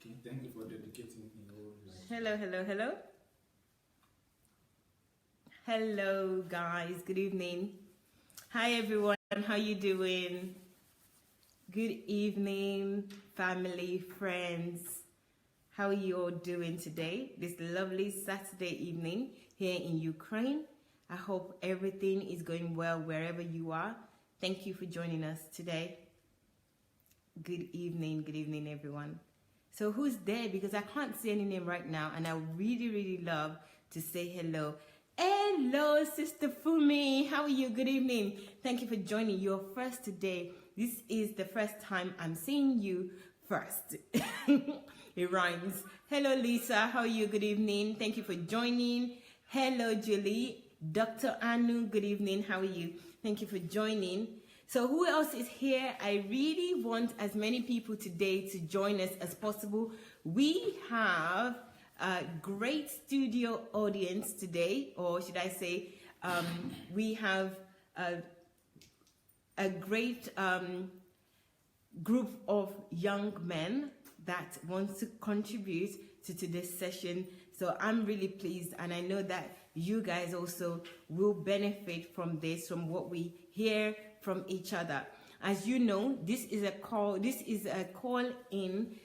Okay, thank you for dedicating your whole life. Hello. Hello, guys. Good evening. Hi, everyone. How you doing? Good evening, family, friends. How are you all doing today? This lovely Saturday evening here in Ukraine. I hope everything is going well wherever you are. Thank you for joining us today. Good evening, everyone. So who's there? Because I can't see any name right now, and I really love to say hello. Hello, Sister Fumi. How are you? Good evening. Thank you for joining. You're first today. This is the first time I'm seeing you first. It rhymes. Hello, Lisa. How are you? Good evening. Thank you for joining. Hello, Julie. Dr. Anu. Good evening. How are you? Thank you for joining. So who else is here? I really want as many people today to join us as possible. We have a great studio audience today, or should I say, we have a great group of young men that want to contribute to today's session. So I'm really pleased, and I know that you guys also will benefit from this, from what we hear from each other. As you know, this is a call-in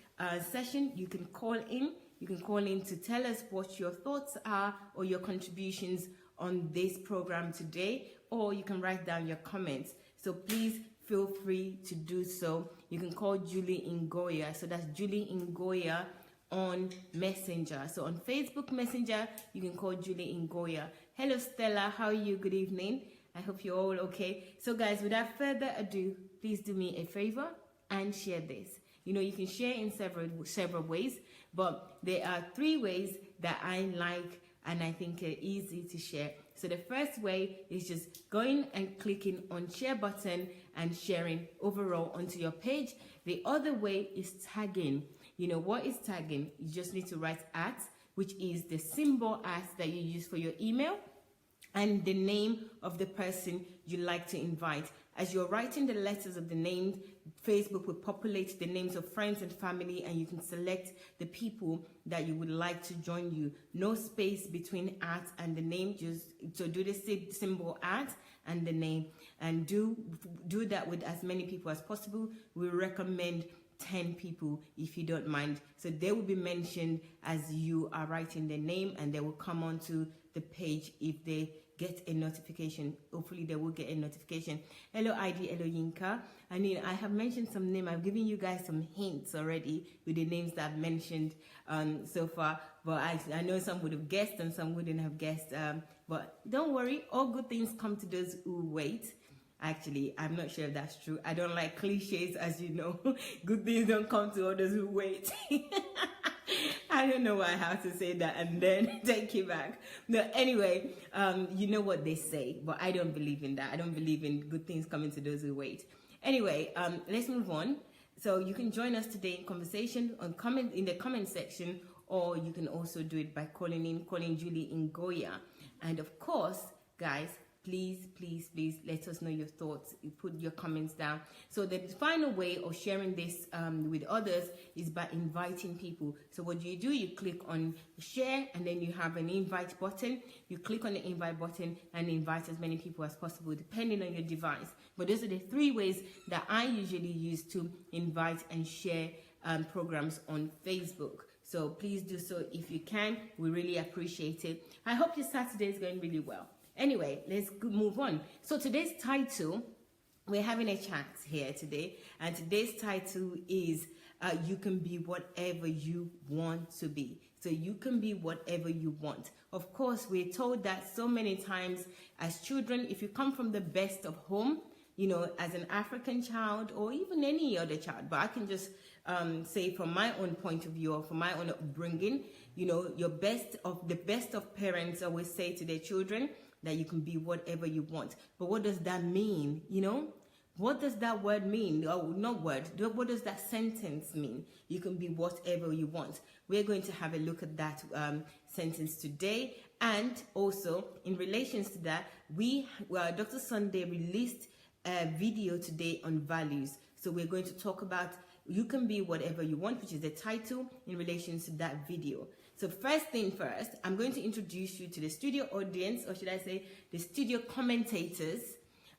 session. You can call in to tell us what your thoughts are or your contributions on this program today, or you can write down your comments. So please feel free to do so. You can call Julie Ngoya. So that's Julie Ngoya on Messenger. So on Facebook Messenger, you can call Julie Ngoya. Hello, Stella. How are you? Good evening. I hope you're all okay. So guys, without further ado, please do me a favor and share this. You know, you can share in several ways, but there are 3 ways that I like and I think are easy to share. So the first way is just going and clicking on share button and sharing overall onto your page. The other way is tagging. You know, what is tagging? You just need to write @ which is the symbol @ that you use for your email, and the name of the person you like to invite. As you're writing the letters of the names, Facebook will populate the names of friends and family, and you can select the people that you would like to join you. No space between @ and the name. Just so do the symbol @ and the name, and do that with as many people as possible. We recommend 10 people if you don't mind. So they will be mentioned as you are writing their name, and they will come onto the page if they get a notification. Hopefully they will get a notification. Hello ID, hello Yinka. I mean, I have mentioned some name. I've given you guys some hints already with the names that I've mentioned so far, but I know some would have guessed and some wouldn't have guessed, but don't worry, all good things come to those who wait. Actually, I'm not sure if that's true. I don't like cliches, as you know. Good things don't come to others who wait. I don't know why I have to say that and then take it back. No, anyway, you know what they say, but I don't believe in that. I don't believe in good things coming to those who wait. Anyway, let's move on. So you can join us today in conversation in the comment section, or you can also do it by calling Julie Ngoya. And of course, guys, please let us know your thoughts. You put your comments down. So the final way of sharing this with others is by inviting people. So what do? You click on share, and then you have an invite button. You click on the invite button and invite as many people as possible, depending on your device. But those are the 3 ways that I usually use to invite and share programs on Facebook. So please do so if you can. We really appreciate it. I hope your Saturday is going really well. Anyway, let's move on. So today's title, we're having a chat here today, and today's title is you can be whatever you want to be. So you can be whatever you want. Of course, we're told that so many times as children, if you come from the best of home, you know, as an African child or even any other child, but I can just say from my own point of view or from my own upbringing, you know, the best of parents always say to their children that you can be whatever you want. But what does that mean? You know, what does that word mean? Oh, not word. What does that sentence mean? You can be whatever you want. We're going to have a look at that sentence today. And also, in relation to that, Dr. Sunday released a video today on values. So we're going to talk about You can be whatever you want, which is the title in relation to that video. So first thing first, I'm going to introduce you to the studio audience, or should I say the studio commentators.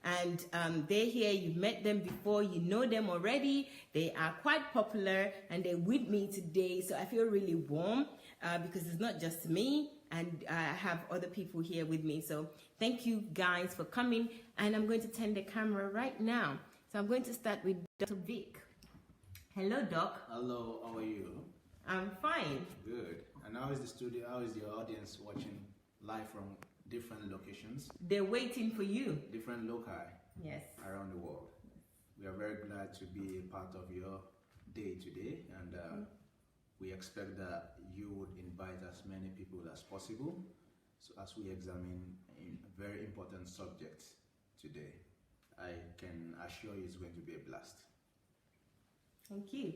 And they're here, you've met them before, you know them already. They are quite popular and they're with me today. So I feel really warm because it's not just me, and I have other people here with me. So thank you guys for coming, and I'm going to turn the camera right now. So I'm going to start with Dr. Vic. Hello, Doc. Hello, how are you? I'm fine. Good. And how is the studio? How is your audience watching live from different locations? They're waiting for you. Different loci. Yes. Around the world. We are very glad to be a part of your day today, and we expect that you would invite as many people as possible, so as we examine a very important subject today. I can assure you it's going to be a blast. Thank you.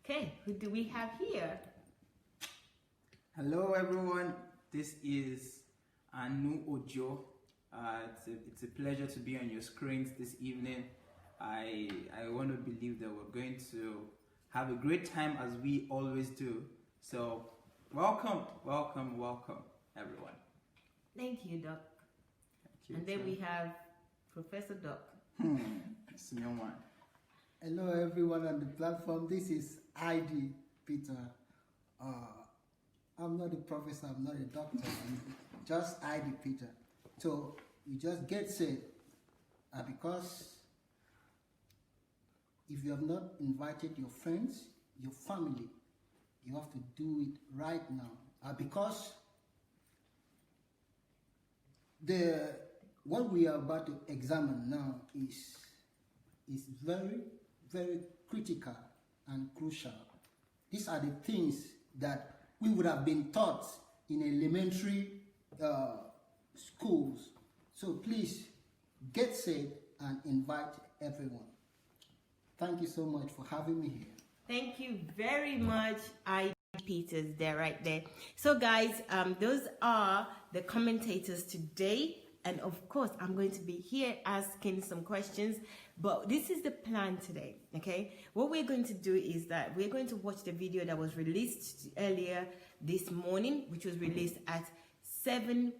Okay, who do we have here? Hello everyone, this is Anu Ojo. It's a pleasure to be on your screens this evening. I want to believe that we're going to have a great time as we always do. So welcome, welcome, welcome everyone. Thank you, Doc. Thank you, And then we have Professor Doc. Senior one. Hello everyone on the platform. This is ID Peter. I'm not a professor, I'm not a doctor, I'm just ID Peter. So you just get set because if you have not invited your friends, your family, you have to do it right now. Because what we are about to examine now is very, very critical and crucial. These are the things that we would have been taught in elementary schools. So please get set and invite everyone. Thank you so much for having me here. Thank you very much, I Peters, there, right there. So guys, those are the commentators today. And of course, I'm going to be here asking some questions, but this is the plan today, okay? What we're going to do is that we're going to watch the video that was released earlier this morning, which was released at 7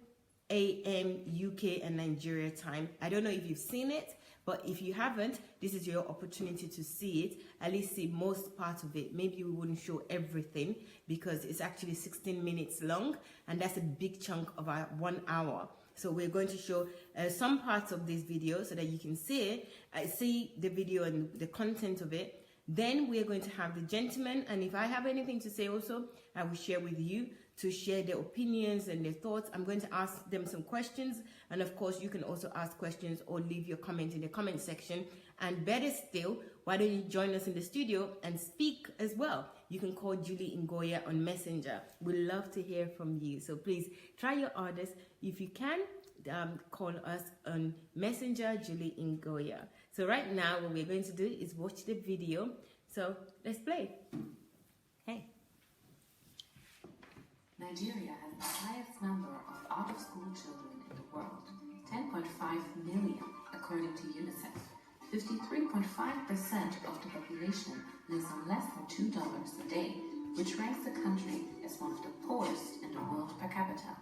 a.m. UK and Nigeria time. I don't know if you've seen it, but if you haven't, this is your opportunity to see it, at least see most part of it. Maybe we wouldn't show everything because it's actually 16 minutes long, and that's a big chunk of our 1 hour. So we're going to show some parts of this video so that you can see it, see the video and the content of it. Then we're going to have the gentlemen, and if I have anything to say also, I will share with you to share their opinions and their thoughts. I'm going to ask them some questions, and of course you can also ask questions or leave your comment in the comment section. And better still, why don't you join us in the studio and speak as well? You can call Julie Ngoya on Messenger. We'd love to hear from you. So please try your hardest. If you can, call us on Messenger, Julie Ngoya. So right now, what we're going to do is watch the video. So let's play. Hey. Nigeria has the highest number of out-of-school children in the world, 10.5 million, according to UNICEF. 53.5% of the population lives on less than $2 a day, which ranks the country as one of the poorest in the world per capita.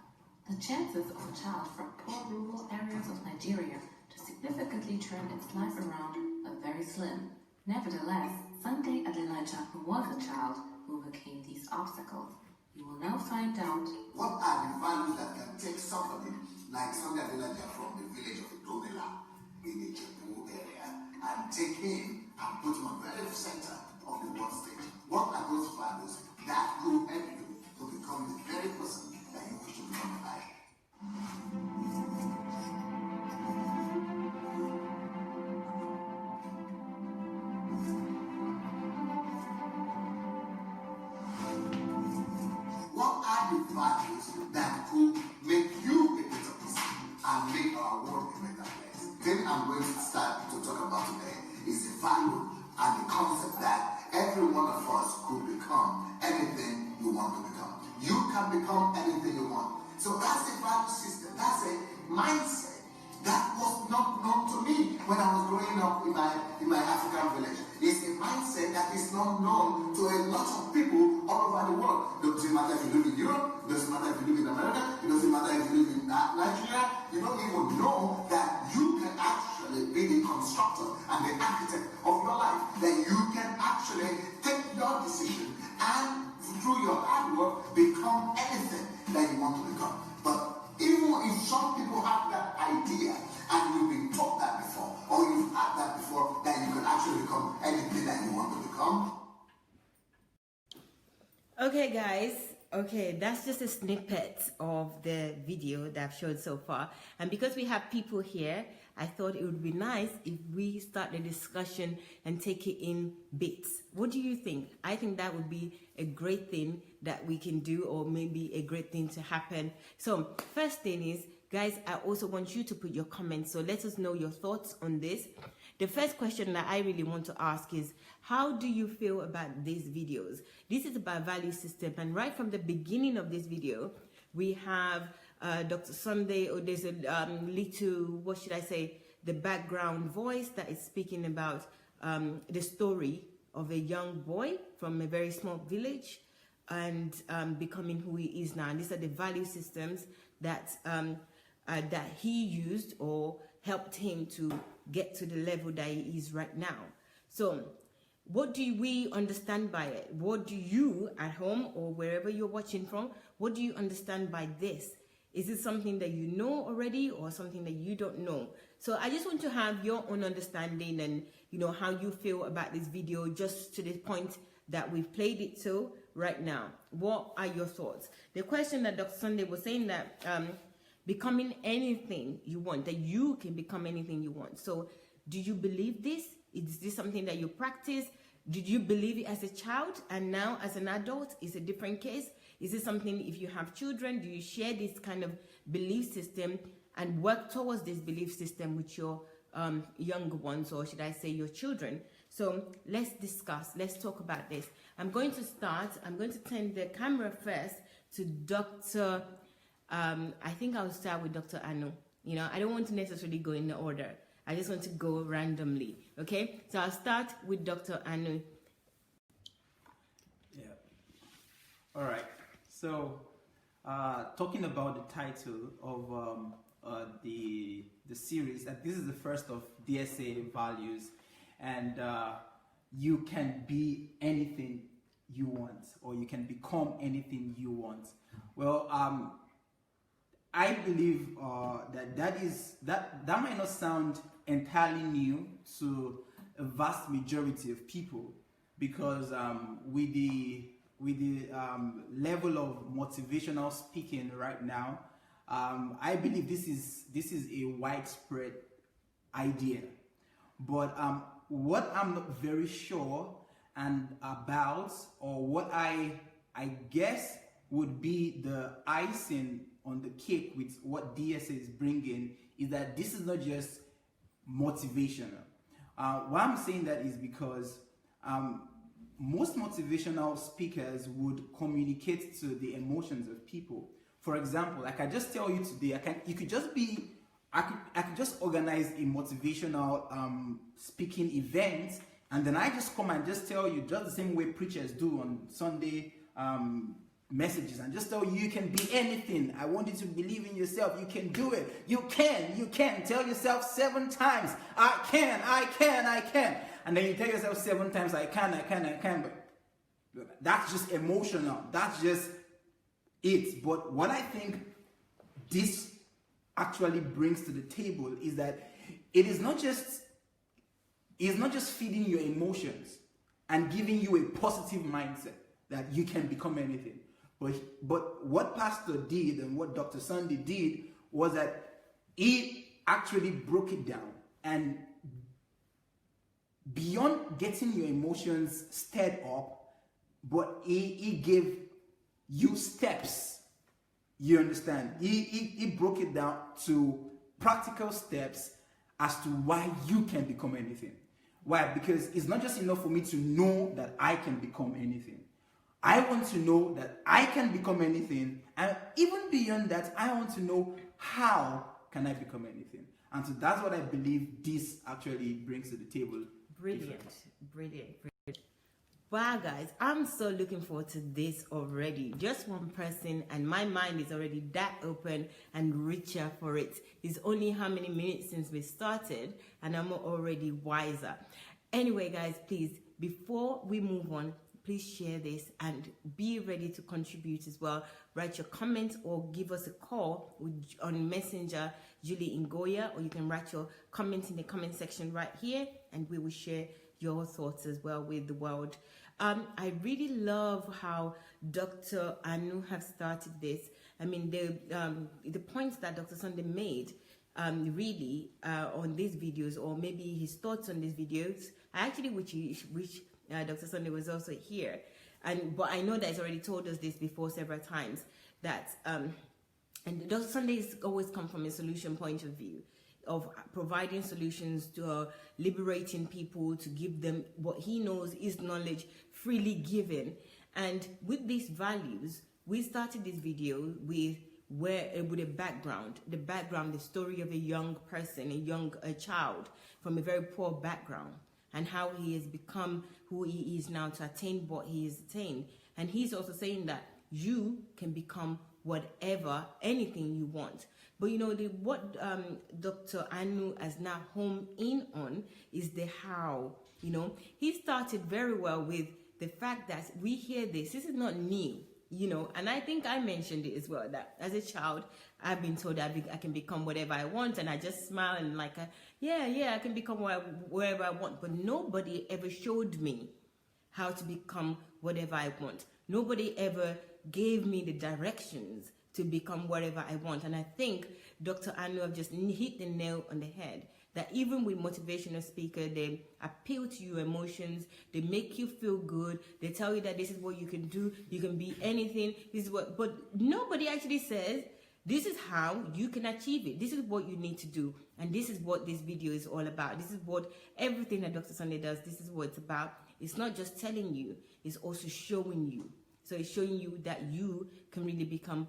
The chances of a child from poor rural areas of Nigeria to significantly turn its life around are very slim. Nevertheless, Sunday Adelaja, who was a child, overcame these obstacles. You will now find out what are the values that can take somebody like Sunday Adelaja from the village of Domela in the Jebu area and take him and put him on the very center of the world stage. What are those values that will help you to become the very person that you wish to become in life? What are the values that could make you a better person and make our world a better place? Then I'm going to start to talk about today is the value and the concept that every one of us could become anything you want to become. You can become anything you want. So that's a value system. That's a mindset that was not known to me when I was growing up in my African village. is a mindset that is not known to a lot of people all over the world. It doesn't matter if you live in Europe, it doesn't matter if you live in America, it doesn't matter if you live in Nigeria. You don't even know that you can actually be the constructor and the architect of your life. That you can actually take your decision and through your hard work become anything that you want to become. But even if some people have that idea and you've been taught that before, or you've had that before, that you can actually become anything that you want to become. Okay guys, okay, that's just a snippet of the video that I've showed so far. And because we have people here, I thought it would be nice if we start the discussion and take it in bits. What do you think? I think that would be a great thing that we can do, or maybe a great thing to happen. So first thing is, guys, I also want you to put your comments. So let us know your thoughts on this. The first question that I really want to ask is, how do you feel about these videos? This is about value system, and right from the beginning of this video, we have Dr. Sunday, or there's a little, what should I say, the background voice that is speaking about the story of a young boy from a very small village and becoming who he is now. And these are the value systems that that he used or helped him to get to the level that he is right now. So what do we understand by it? What do you at home or wherever you're watching from, what do you understand by this? Is it something that you know already, or something that you don't know? So I just want to have your own understanding and, you know, how you feel about this video, just to the point that we've played it so right now. What are your thoughts? The question that Dr. Sunday was saying, that becoming anything you want, that you can become anything you want. So do you believe this? Is this something that you practice? Did you believe it as a child, and now as an adult is a different case? Is it something, if you have children, do you share this kind of belief system and work towards this belief system with your younger ones, or should I say your children? So let's discuss, let's talk about this. I'm going to turn the camera first to Dr. I think I'll start with Dr. Anu. You know, I don't want to necessarily go in the order. I just want to go randomly, okay? So I'll start with Dr. Anu. Yeah. All right. So, talking about the title of the series, that this is the first of DSA values, and you can be anything you want, or you can become anything you want. Well, I believe that might not sound entirely new to a vast majority of people, because with the level of motivational speaking right now, I believe this is a widespread idea. But what I'm not very sure and about, or what I guess would be the icing on the cake with what DSA is bringing, is that this is not just motivational. Why I'm saying that is because most motivational speakers would communicate to the emotions of people. For example, like I just tell you today, I could just organize a motivational speaking event, and then I just come and just tell you, just the same way preachers do on Sunday messages, and just tell you can be anything. I want you to believe in yourself. You can do it. You can. Tell yourself 7 times, I can. And then you tell yourself 7 times, I can. But that's just emotional. That's just it. But what I think this actually brings to the table is that it's not just feeding your emotions and giving you a positive mindset that you can become anything. But what Pastor did and what Dr. Sunday did was that he actually broke it down, and beyond getting your emotions stirred up, but he gave you steps. You understand? He broke it down to practical steps as to why you can become anything. Why? Because it's not just enough for me to know that I can become anything. I want to know that I can become anything, and even beyond that, I want to know how can I become anything. And so that's what I believe this actually brings to the table. Brilliant. Wow, guys, I'm so looking forward to this already. Just one person, and my mind is already that open and richer for it. It's only how many minutes since we started, and I'm already wiser. Anyway, guys, please, before we move on, please share this and be ready to contribute as well. Write your comments or give us a call on Messenger, Julie Ngoya, or you can write your comments in the comment section right here, and we will share your thoughts as well with the world. I really love how Dr. Anu have started this. I mean, the points that Dr. Sunday made really on these videos, or maybe his thoughts on these videos, I actually wish Dr. Sunday was also here, but I know that he's already told us this before several times, that and Dr. Sunday has always come from a solution point of view, of providing solutions to liberating people, to give them what he knows is knowledge freely given. And with these values, we started this video with a background, the story of a young person, a child from a very poor background, and how he has become who he is now to attain what he has attained. And he's also saying that you can become whatever, anything you want. But you know, what Dr. Anu has now homed in on is the how. You know, he started very well with the fact that we hear this is not new, you know, and I think I mentioned it as well, that as a child, I've been told that I can become whatever I want, and I just smile and like, I can become wherever I want. But nobody ever showed me how to become whatever I want. Nobody ever gave me the directions to become whatever I want. And I think Dr. Anu have just hit the nail on the head, that even with motivational speaker, they appeal to your emotions, they make you feel good, they tell you that this is what you can do, you can be anything, this is what, but nobody actually says, this is how you can achieve it, this is what you need to do, and this is what this video is all about. This is what everything that Dr. Sunday does, this is what it's about. It's not just telling you, it's also showing you. So it's showing you that you can really become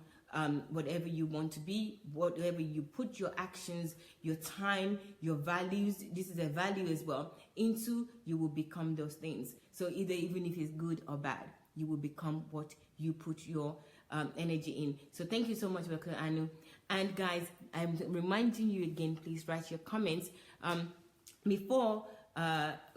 whatever you want to be, whatever you put your actions, your time, your values, this is a value as well, into, you will become those things. So even if it's good or bad, you will become what you put your energy in. So thank you so much, Dr. Anu. And guys, I'm reminding you again, please write your comments. Before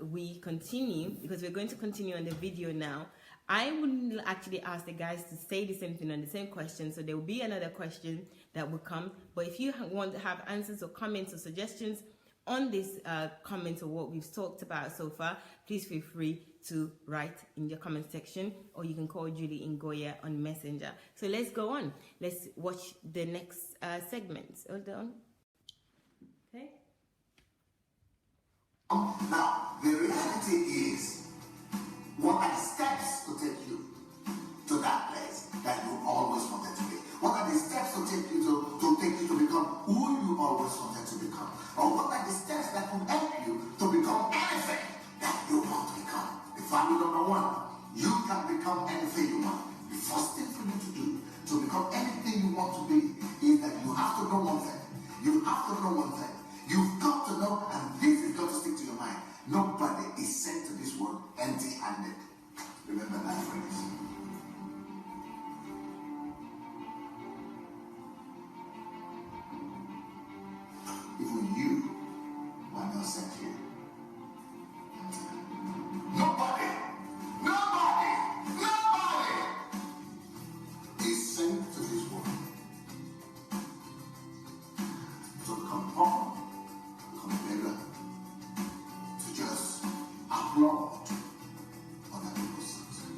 we continue, because we're going to continue on the video now, I would actually ask the guys to say the same thing on the same question. So there will be another question that will come. But if you want to have answers or comments or suggestions on this comments or what we've talked about so far, please feel free to write in the comment section, or you can call Julie Ngoya on Messenger. So let's go on. Let's watch the next segment. Hold on. Okay. Now, the reality is, what are the steps to take you to that place that you always wanted to be? What are the steps to take you to become who you always wanted to become? Or what are the steps that will help you to become anything that you want to become? The value number one, you can become anything you want. The first thing for you to do to become anything you want to be is that you have to know one thing. You have to know one thing. You've got to know, and this is got to stick to your mind. Nobody is sent to this world empty-handed. Remember that phrase. Even you are not sent here empty-handed. Nobody is sent to this world to become poor, become beggar, to just applaud other people's success.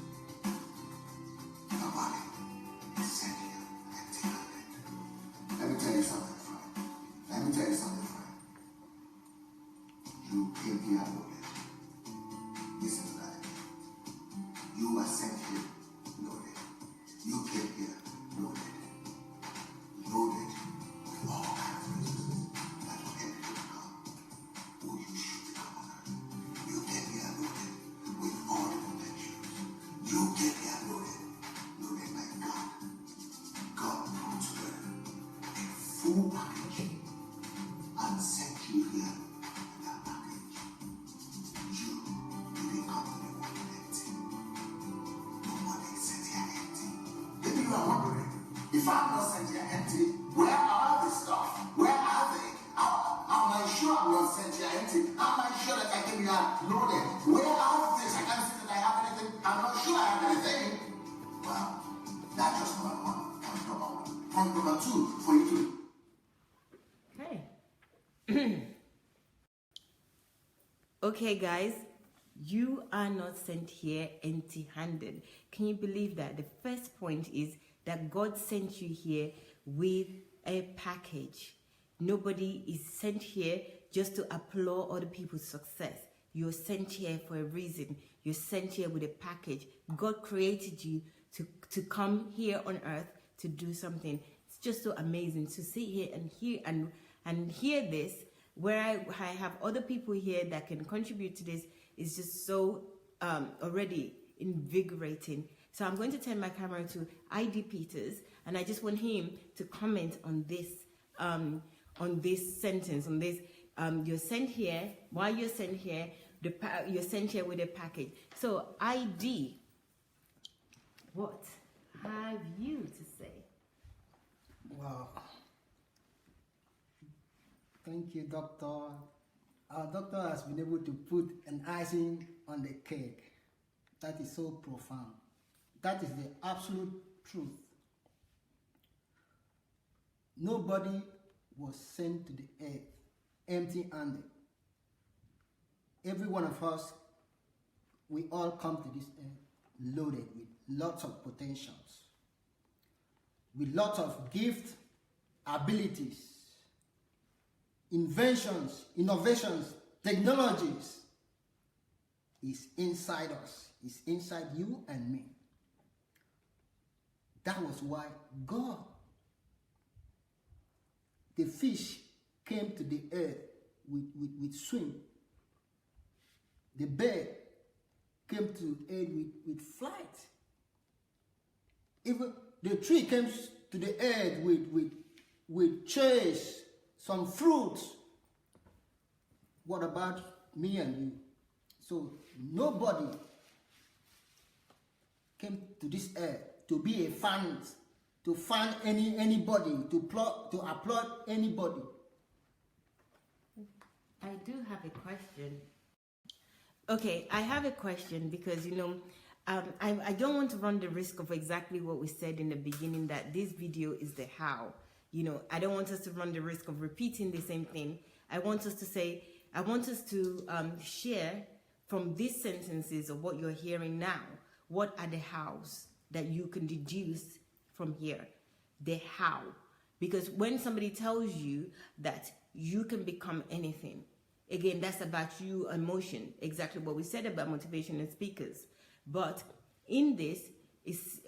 I'm not sent here empty, where are the stuff? Where are they? Am I sure I'm not sent here empty? Am I sure that I came here loaded? Where are the things? I can't see that I have anything. I'm not sure I have anything. Well, that's just number one. Point number one. Point number two for you to. Okay. Okay, guys, you are not sent here empty-handed. Can you believe that? The first point is that God sent you here with a package. Nobody is sent here just to applaud other people's success. You're sent here for a reason. You're sent here with a package. God created you to come here on earth to do something. It's just so amazing to sit here and hear this, where I have other people here that can contribute to this. Is just so already invigorating. So I'm going to turn my camera to ID Peters, and I just want him to comment on this sentence, on this. You're sent here. While you're sent here, you're sent here with a package. So ID, what have you to say? Wow. Thank you, Doctor. Our doctor has been able to put an icing on the cake. That is so profound. That is the absolute truth. Nobody was sent to the earth empty-handed. Every one of us, we all come to this earth loaded with lots of potentials, with lots of gifts, abilities, inventions, innovations, technologies. Is inside us, is inside you and me. That was why God, the fish, came to the earth with swim. The bird came to earth with flight. Even the tree came to the earth with chase, some fruits. What about me and you? So nobody came to this earth to be a fan, to fan anybody, to applaud anybody. I do have a question. Okay, I have a question because, I don't want to run the risk of exactly what we said in the beginning, that this video is the how. I don't want us to run the risk of repeating the same thing. I want us to share from these sentences of what you're hearing now. What are the hows that you can deduce from here? The how. Because when somebody tells you that you can become anything, again, that's about you and motion, exactly what we said about motivational speakers. But in this,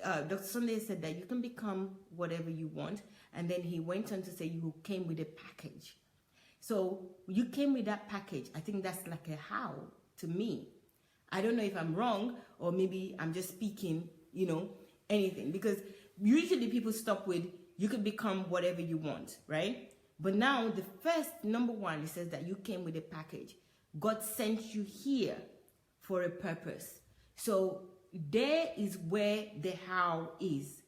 Dr. Sunday said that you can become whatever you want, and then he went on to say you came with a package. So you came with that package. I think that's like a how to me. I don't know if I'm wrong, or maybe I'm just speaking, anything. Because usually people stop with, you can become whatever you want, right? But now the first, number one, it says that you came with a package. God sent you here for a purpose. So there is where the how is.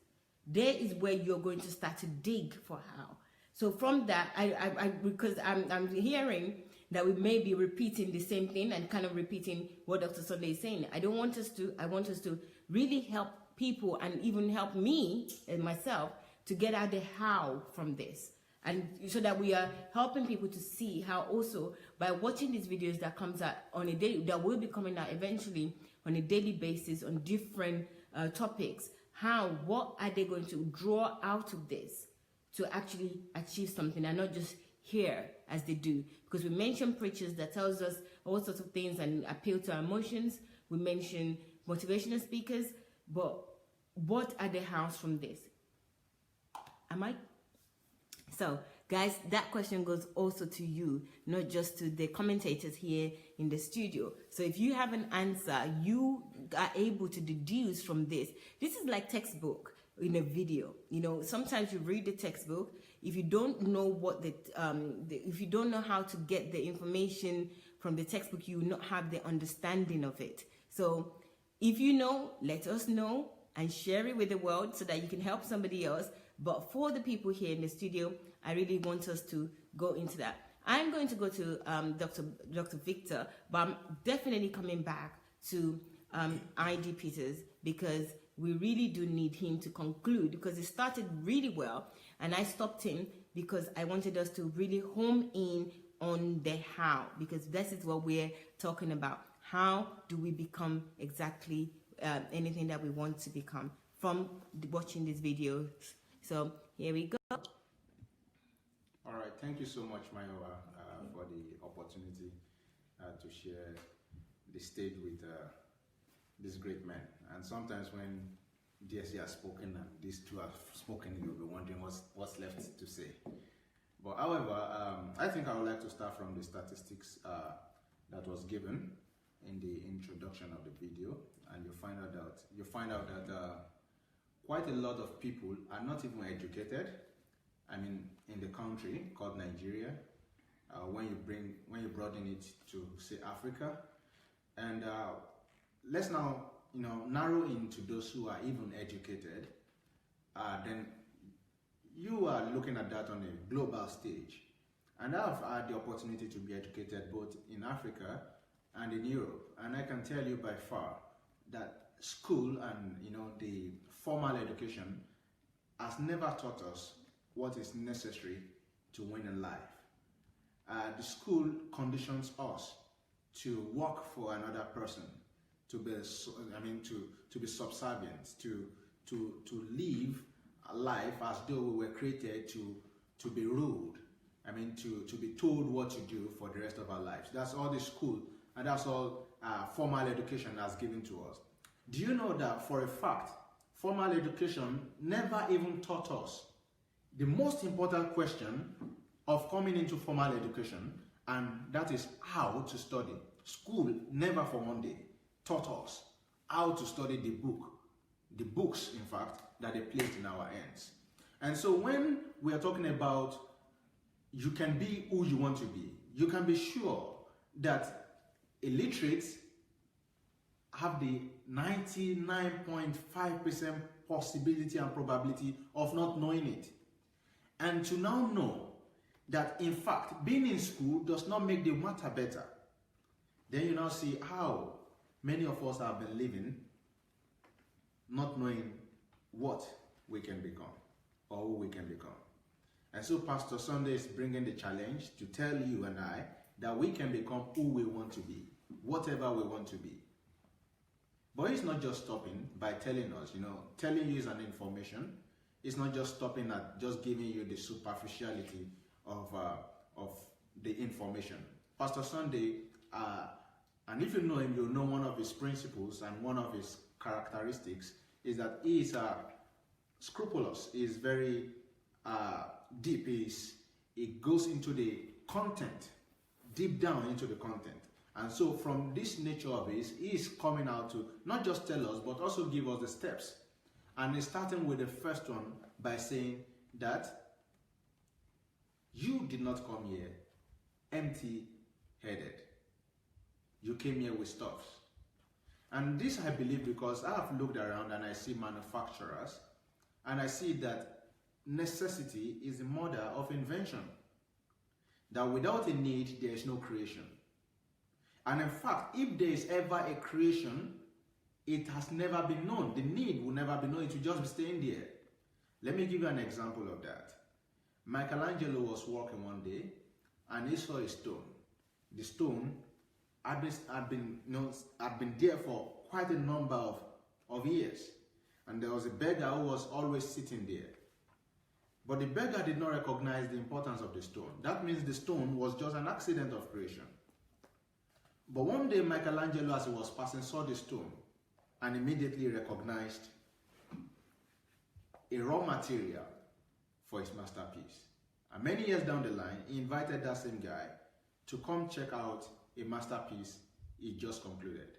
There is where you're going to start to dig for how. So from that, because I'm hearing that we may be repeating the same thing and kind of repeating what Dr. Sunday is saying. I want us to really help people and even help me and myself to get out the how from this. And so that we are helping people to see how also by watching these videos that comes out on a daily, that will be coming out eventually on a daily basis on different topics, what are they going to draw out of this to actually achieve something and not just hear as they do. Because we mentioned preachers that tells us all sorts of things and appeal to our emotions. We mentioned motivational speakers, but what are the hows from this? So, guys, that question goes also to you, not just to the commentators here in the studio. So if you have an answer, you are able to deduce from this. This is like textbook in a video. Sometimes you read the textbook. If you don't know if you don't know how to get the information from the textbook, you will not have the understanding of it. So if you know, let us know and share it with the world so that you can help somebody else. But for the people here in the studio, I really want us to go into that. I'm going to go to Dr. Victor, but I'm definitely coming back to ID Peters, because we really do need him to conclude, because it started really well and I stopped him because I wanted us to really home in on the how, because this is what we're talking about. How do we become exactly anything that we want to become from watching this video? So here we go. All right, thank you so much, Mayowa, for the opportunity to share the stage with this great man. And sometimes when DSC has spoken and these two have spoken, you'll be wondering what's left to say. But however, I think I would like to start from the statistics that was given in the introduction of the video, and you find out that quite a lot of people are not even educated. I mean, in the country called Nigeria, when you broaden it to say Africa, and let's now narrow into those who are even educated. Then you are looking at that on a global stage, and I've had the opportunity to be educated both in Africa and in Europe, and I can tell you by far that school and the formal education has never taught us what is necessary to win in life. The school conditions us to work for another person, to be subservient, to live a life as though we were created to be ruled. To be told what to do for the rest of our lives. That's all the school and that's all formal education has given to us. Do you know that for a fact, formal education never even taught us the most important question of coming into formal education, and that is how to study. School never for one day taught us how to study the books, in fact, that they placed in our hands. And so when we are talking about you can be who you want to be, you can be sure that illiterates have the 99.5% possibility and probability of not knowing it. And to now know that, in fact, being in school does not make the matter better, then you now see how many of us have been living not knowing what we can become or who we can become. And so Pastor Sunday is bringing the challenge to tell you and I that we can become who we want to be, whatever we want to be. But it's not just stopping by telling us, telling you is an information. It's not just stopping at just giving you the superficiality of the information. Pastor Sunday, and if you know him, you'll know one of his principles and one of his characteristics is that he is scrupulous. He is very deep. He goes into the content, deep down into the content. And so from this nature of his, he is coming out to not just tell us, but also give us the steps. And he's starting with the first one by saying that you did not come here empty-headed. You came here with stuffs. And this I believe because I have looked around and I see manufacturers, and I see that necessity is the mother of invention. That without a need, there is no creation. And in fact, if there is ever a creation, it has never been known. The need will never be known. It will just be staying there. Let me give you an example of that. Michelangelo was walking one day and he saw a stone. The stone had been there for quite a number of years. And there was a beggar who was always sitting there. But the beggar did not recognize the importance of the stone. That means the stone was just an accident of creation. But one day Michelangelo, as he was passing, saw the stone and immediately recognized a raw material for his masterpiece. And many years down the line, he invited that same guy to come check out a masterpiece he just concluded.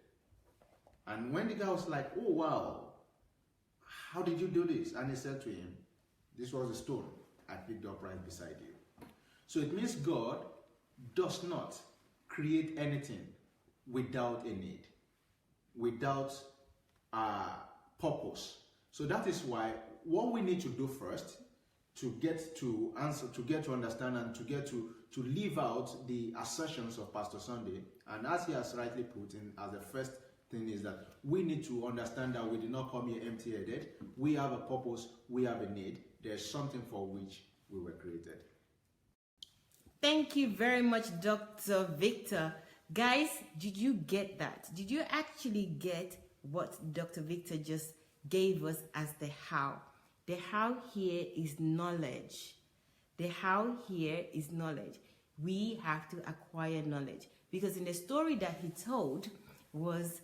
And when the guy was like, "Oh wow, how did you do this?" And he said to him, "This was a stone I picked up right beside you." So it means God does not create anything without a need, without a purpose. So that is why what we need to do first to get to answer, to get to understand, and to get to live out the assertions of Pastor Sunday. And as he has rightly put in, as the first thing is that we need to understand that we did not come here empty-headed. We have a purpose, we have a need. There's something for which we were created. Thank you very much, Dr. Victor. Guys, did you get that? Did you actually get what Dr. Victor just gave us as the how? The how here is knowledge. The how here is knowledge. We have to acquire knowledge. Because in the story that he told was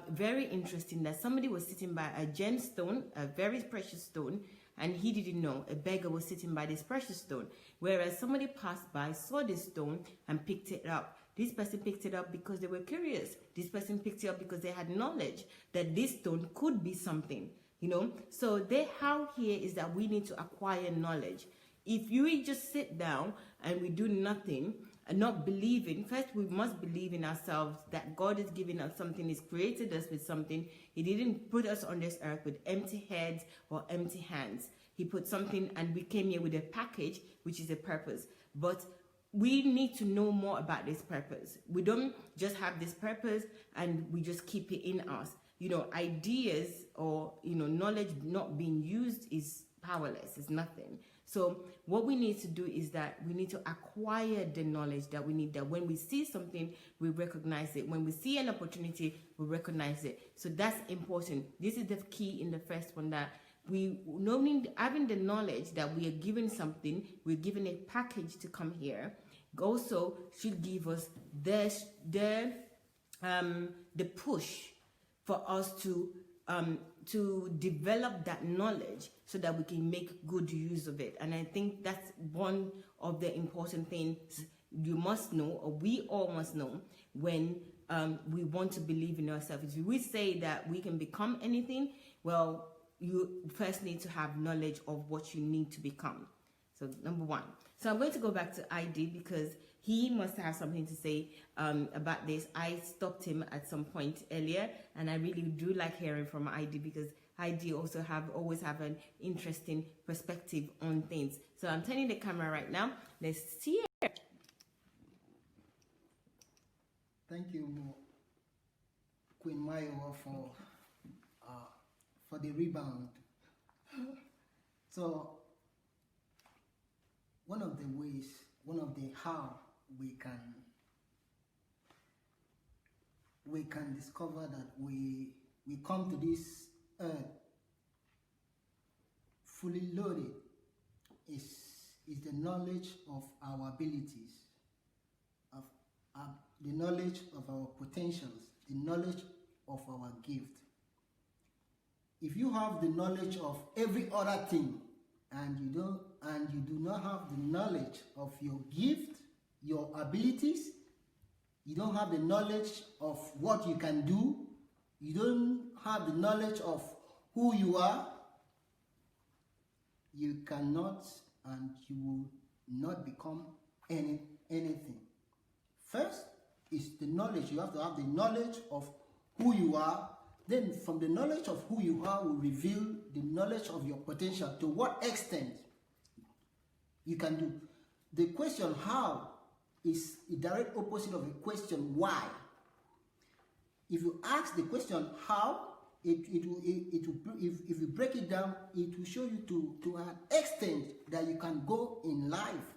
very interesting, that somebody was sitting by a gemstone, a very precious stone, and he didn't know a beggar was sitting by this precious stone. Whereas somebody passed by, saw this stone, and picked it up. This person picked it up because they were curious. This person picked it up because they had knowledge that this stone could be something, you know. So the how here is that we need to acquire knowledge. If you just sit down and we do nothing and not believing, first we must believe in ourselves that God is giving us something, He's created us with something. He didn't put us on this earth with empty heads or empty hands. He put something, and we came here with a package, which is a purpose. But we need to know more about this purpose. We don't just have this purpose and we just keep it in us. You know, ideas or, you know, knowledge not being used is powerless, it's nothing. So what we need to do is that we need to acquire the knowledge that we need, that when we see something, we recognize it. When we see an opportunity, we recognize it. So that's important. This is the key in the first one, that we knowing, having the knowledge that we are given something, we're given a package to come here, also should give us the push for us to develop that knowledge so that we can make good use of it. And I think that's one of the important things you must know, or we all must know, when we want to believe in ourselves. If we say that we can become anything, well, you first need to have knowledge of what you need to become. So number one. So I'm going to go back to ID because he must have something to say about this. I stopped him at some point earlier, and I really do like hearing from ID because ID also always have an interesting perspective on things. So I'm turning the camera right now. Let's see it. Thank you, Queen Mayowa, for the rebound. So one of the ways, one of the how we can discover that we come to this earth fully loaded is the knowledge of our abilities, of the knowledge of our potentials, the knowledge of our gift. If you have the knowledge of every other thing and you do not have the knowledge of your gift, your abilities, you don't have the knowledge of what you can do, you don't have the knowledge of who you are, you cannot and you will not become anything. First is the knowledge. You have to have the knowledge of who you are. Then from the knowledge of who you are will reveal the knowledge of your potential, to what extent you can do. The question how is a direct opposite of the question why. If you ask the question how, if you break it down, it will show you to an extent that you can go in life.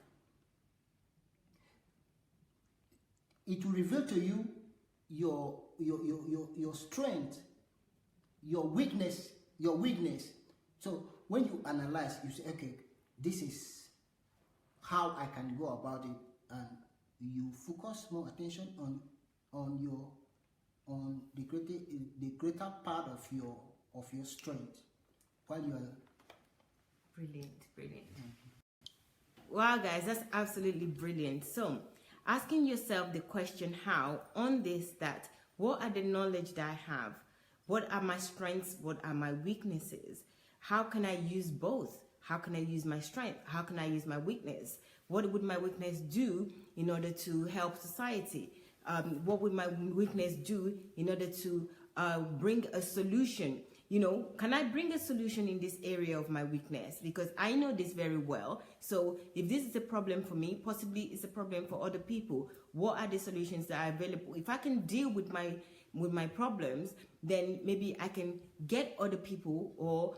It will reveal to you your strength, your weakness. So when you analyze, you say, okay, this is how I can go about it, and you focus more attention on the greater part of your strength while you are brilliant. Wow, guys, that's absolutely brilliant. So asking yourself the question how on this, that what are the knowledge that I have? What are my strengths? What are my weaknesses? How can I use both? How can I use my strength? How can I use my weakness? What would my weakness do in order to help society? What would my weakness do in order to bring a solution can I bring a solution in this area of my weakness? Because I know this very well. So if this is a problem for me, possibly it's a problem for other people. What are the solutions that are available? If I can deal with my problems, then maybe I can get other people or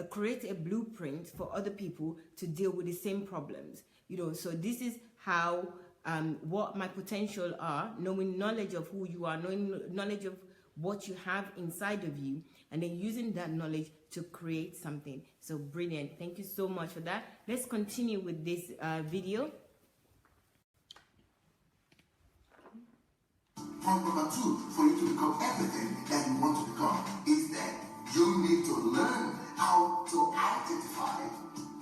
create a blueprint for other people to deal with the same problems. So this is how what my potential are, knowing knowledge of who you are, knowing knowledge of what you have inside of you, and then using that knowledge to create something. So brilliant. Thank you so much for that. Let's continue with this video. Point number 2, for you to become everything that you want to become, is that you need to learn how to identify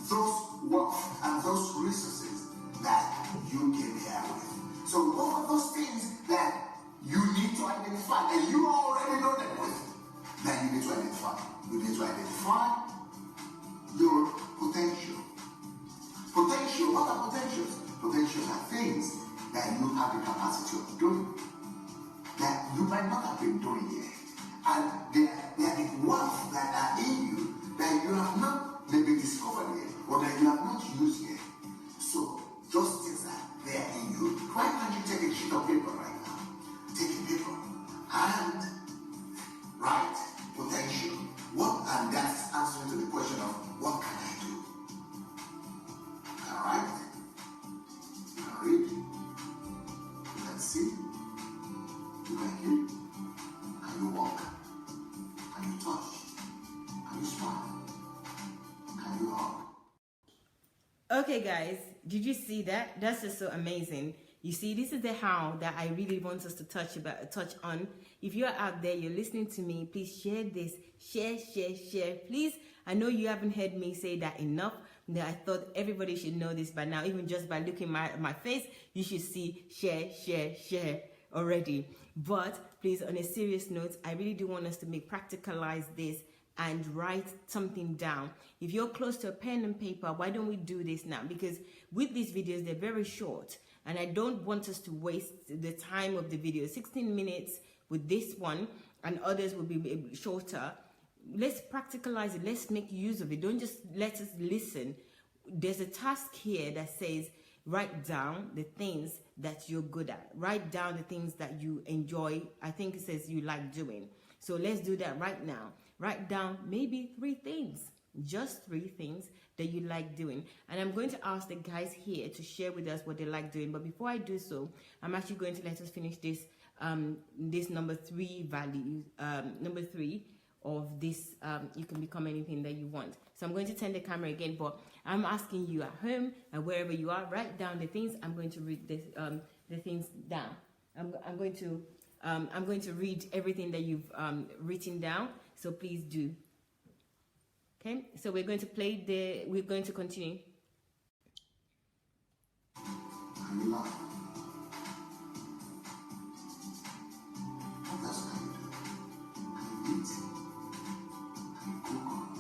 those wealth and those resources that you came here with. So what are those things that you need to identify and you already know them with? That you need to identify. You need to identify your potential. Potential, what are potentials? Potentials are things that you have the capacity of doing that you might not have been doing yet. And there are the wealth that are in you that you have not maybe discovered yet or that you have not used yet. So those things are there in you. Why can't you take a sheet of paper right now? Take a paper and write potential. And that's answering to the question of what can I do? Alright? You can read, you can see, you can hear, can you walk, can you touch, can you smile, can you hug? Okay guys, did you see that? That's just so amazing. You see, this is the how that I really want us to touch on. If you're out there, you're listening to me, please share this. Share. Please, I know you haven't heard me say that enough. That I thought everybody should know this by now. Even just by looking at my face, you should see share already. But please, on a serious note, I really do want us to practicalize this and write something down. If you're close to a pen and paper, why don't we do this now? Because with these videos, they're very short. And I don't want us to waste the time of the video. 16 minutes with this one, and others will be shorter. Let's practicalize it. Let's make use of it. Don't just let us listen. There's a task here that says, write down the things that you're good at. Write down the things that you enjoy. I think it says you like doing. So let's do that right now. Write down maybe 3 things. Just 3 things that you like doing. And I'm going to ask the guys here to share with us what they like doing. But before I do so, I'm actually going to let us finish this this number 3 value, number 3 of this, you can become anything that you want. So I'm going to turn the camera again, but I'm asking you at home and wherever you are, write down the things. I'm going to read this, the things down. I'm going to read everything that you've written down. So please do. Okay, so we're going to continue. Can you laugh? What else can you do? Can you eat? Can you cook?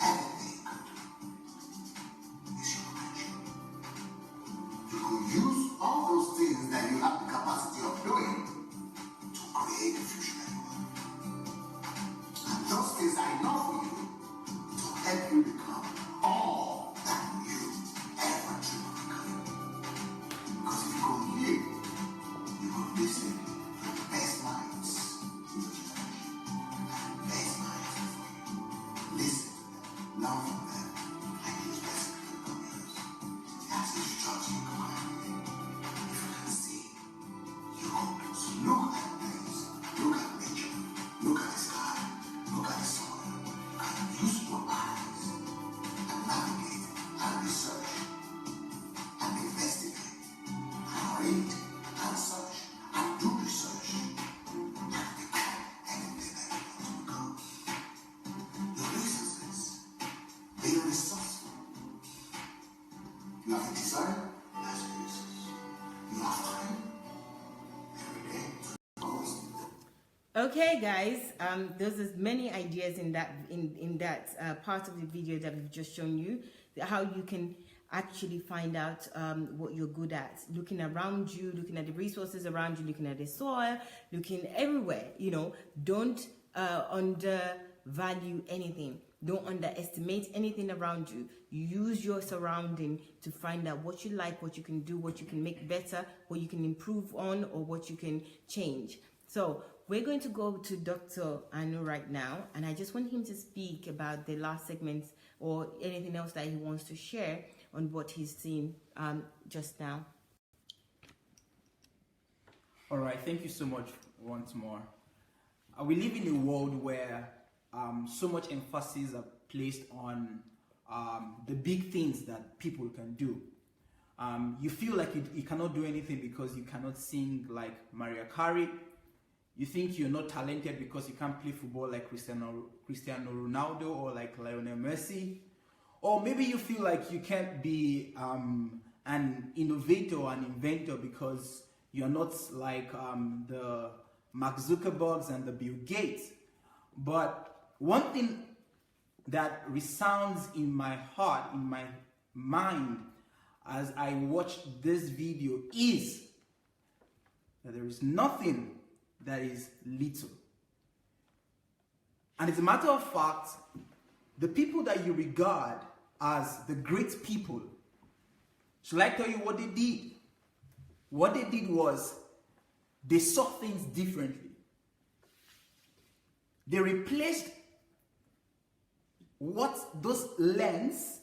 Anything you can do. It's your potential. You could use all those things that you have the capacity of doing to create the future that you want. And those things are enough for you to help you become all that you ever dream of becoming. Because if you go live, you will listen to the best minds in your generation. And the best minds before you. Listen to them, learn from them, and use best to become yours. That's the church you come out with. If you can see, you hope. So look at things, look at nature, look at the sky, look at the sun, and use your eyes and navigate and research and investigate and read and search and do research and become anything that you want to become. Your resources, be resourceful. You have a desire, that's your resource. You have time every day to goals. Okay, guys, there's many ideas in that part of the video that we've just shown you, how you can actually find out what you're good at. Looking around you, looking at the resources around you, looking at the soil, looking everywhere. Don't undervalue anything. Don't underestimate anything around you. Use your surrounding to find out what you like, what you can do, what you can make better, what you can improve on, or what you can change. So we're going to go to Dr. Anu right now, and I just want him to speak about the last segments or anything else that he wants to share on what he's seen just now. All right, thank you so much once more. We live in a world where so much emphasis are placed on the big things that people can do. You feel like you cannot do anything because you cannot sing like Mariah Carey. You think you're not talented because you can't play football like Cristiano Ronaldo or like Lionel Messi. Or maybe you feel like you can't be an innovator or an inventor because you're not like the Mark Zuckerbergs and the Bill Gates. But one thing that resounds in my heart, in my mind, as I watch this video is that there is nothing that is little. And as a matter of fact, the people that you regard as the great people, shall I tell you what they did? What they did was they saw things differently. They replaced those lenses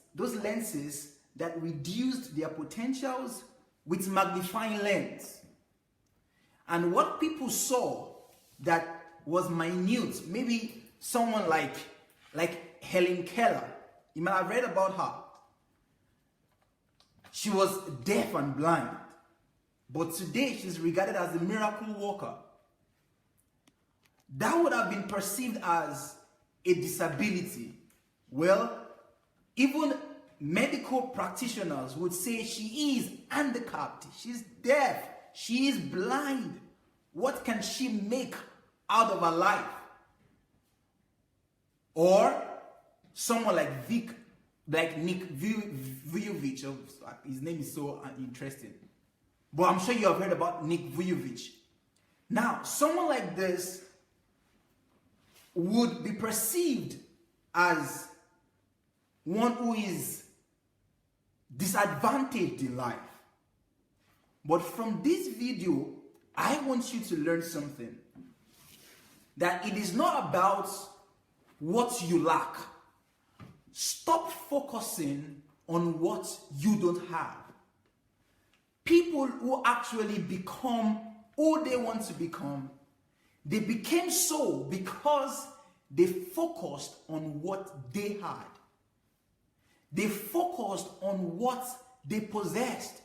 that reduced their potentials with magnifying lens. And what people saw that was minute, maybe someone like Helen Keller, you might have read about her. She was deaf and blind, but today she's regarded as a miracle worker. That would have been perceived as a disability. Well, even medical practitioners would say she is handicapped, she's deaf, she is blind. What can she make out of her life? Or someone like Nick Vujicic. His name is so interesting. But I'm sure you have heard about Nick Vujicic. Now, someone like this would be perceived as one who is disadvantaged in life. But from this video, I want you to learn something. That it is not about what you lack. Stop focusing on what you don't have. People who actually become who they want to become, they became so because they focused on what they had. They focused on what they possessed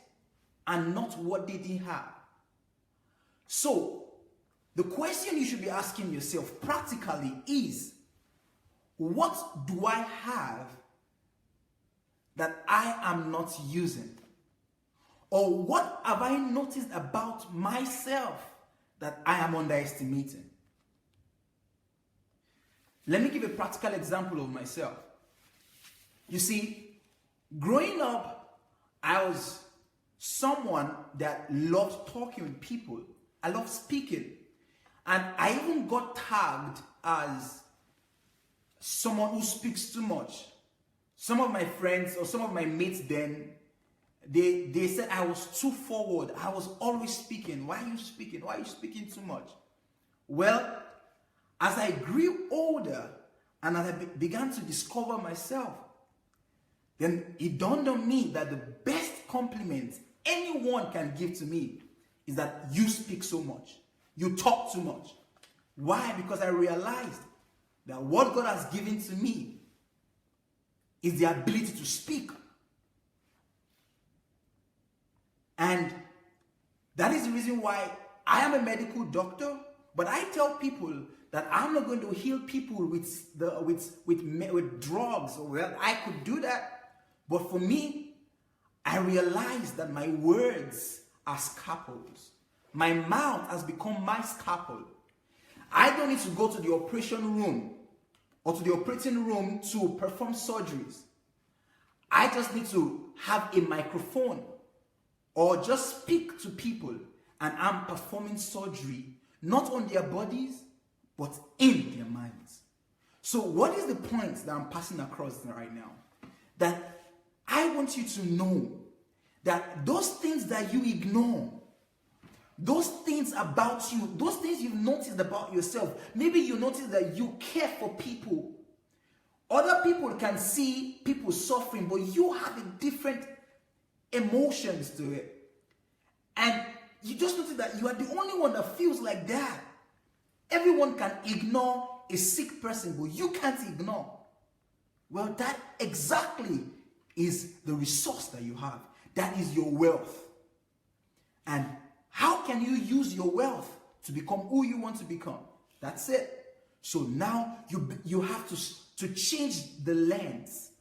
and not what they didn't have. So, the question you should be asking yourself practically is, what do I have that I am not using? Or what have I noticed about myself that I am underestimating? Let me give a practical example of myself. You see, growing up, I was someone that loved talking with people. I loved speaking. And I even got tagged as someone who speaks too much. Some of my friends or some of my mates then, they said I was too forward. I was always speaking. Why are you speaking? Why are you speaking too much? Well, as I grew older and as I began to discover myself, then it dawned on me that the best compliment anyone can give to me is that you speak so much. You talk too much. Why? Because I realized that what God has given to me is the ability to speak. And that is the reason why I am a medical doctor, but I tell people that I'm not going to heal people with drugs. Well, I could do that, but for me, I realized that my words are scalpels. My mouth has become my scalpel. I don't need to go to the operation room or to the operating room to perform surgeries. I just need to have a microphone or just speak to people and I'm performing surgery not on their bodies but in their minds. So what is the point that I'm passing across right now? That I want you to know that those things that you ignore, those things about you, those things you've noticed about yourself, maybe you notice that you care for people. Other people can see people suffering, but you have a different emotions to it. And you just notice that you are the only one that feels like that. Everyone can ignore a sick person, but you can't ignore. Well, that exactly is the resource that you have. That is your wealth. And how can you use your wealth to become who you want to become? That's it. So now you have to change the lens.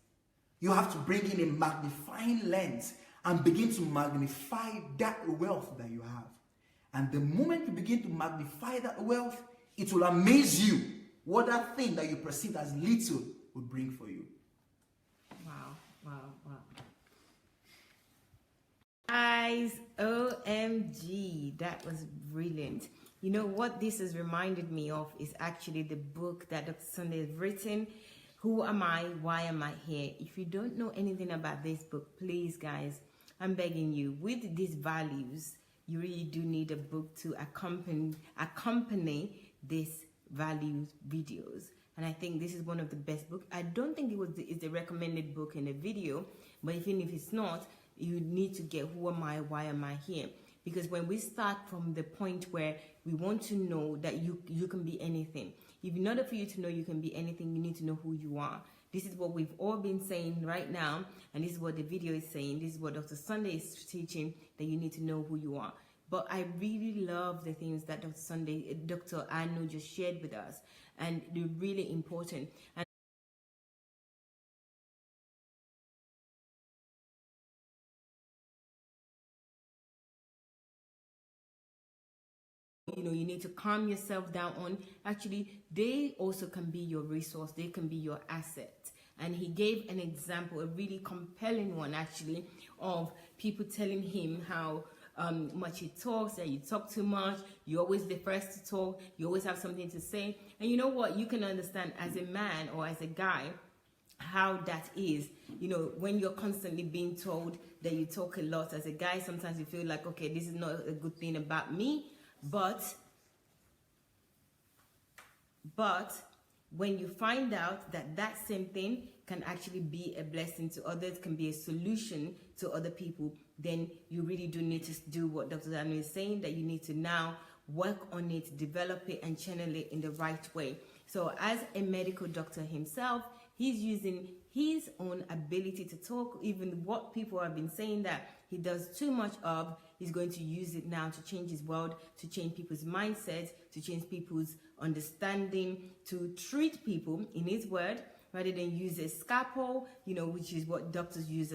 You have to bring in a magnifying lens and begin to magnify that wealth that you have. And the moment you begin to magnify that wealth, it will amaze you what that thing that you perceive as little will bring for you. Wow. Guys, OMG, that was brilliant. You know what this has reminded me of is actually the book that Dr. Sunday has written, Who Am I? Why Am I Here? If you don't know anything about this book, please guys, I'm begging you, with these values, you really do need a book to accompany these values videos. And I think this is one of the best books. I don't think it's the recommended book in the video, but even if it's not, you need to get Who Am I? Why Am I Here? Because when we start from the point where we want to know that you can be anything, in order for you to know you can be anything, you need to know who you are. This is what we've all been saying right now, and this is what the video is saying. This is what Dr. Sunday is teaching, that you need to know who you are. But I really love the things that Dr. Anu just shared with us, and they're really important. And you need to calm yourself down on. Actually, they also can be your resource. They can be your asset. And he gave an example, a really compelling one actually, of people telling him how much he talks, that you talk too much, you're always the first to talk, you always have something to say. And you know what? You can understand as a man or as a guy how that is. When you're constantly being told that you talk a lot as a guy, sometimes you feel like, okay, this is not a good thing about me. But when you find out that same thing can actually be a blessing to others, can be a solution to other people, then you really do need to do what Dr. Daniel is saying, that you need to now work on it, develop it, and channel it in the right way. So as a medical doctor himself, he's using his own ability to talk, even what people have been saying that he does too much of. He's going to use it now to change his world, to change people's mindsets, to change people's understanding, to treat people in his word, rather than use a scalpel, which is what doctors use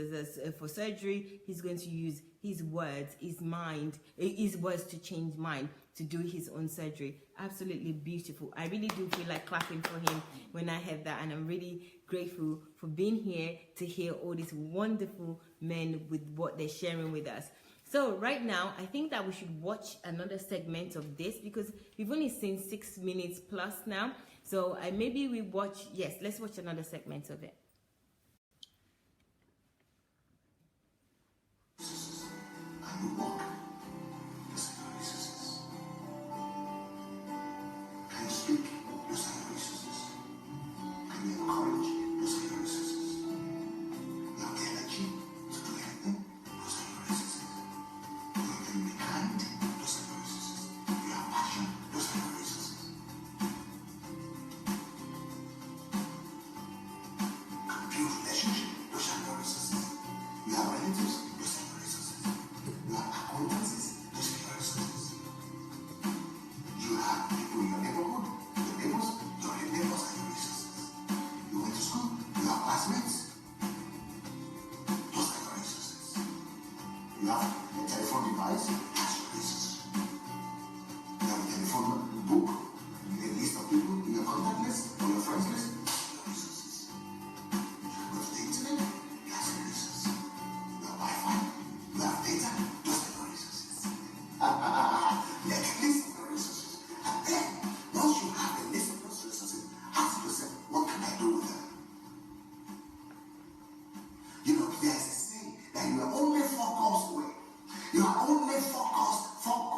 for surgery. He's going to use his words, his words to change mind, to do his own surgery. Absolutely beautiful. I really do feel like clapping for him when I heard that, and I'm really grateful for being here to hear all these wonderful men with what they're sharing with us. So right now, I think that we should watch another segment of this, because we've only seen 6 minutes plus now. So maybe let's watch another segment of it. And you walk, those are your resources. Can you speak? Those are your resources. Can you encourage? Those are your resources. You have the energy to do anything? Those are your resources. You can be kind? Those are your resources. You have passion? Those are your resources.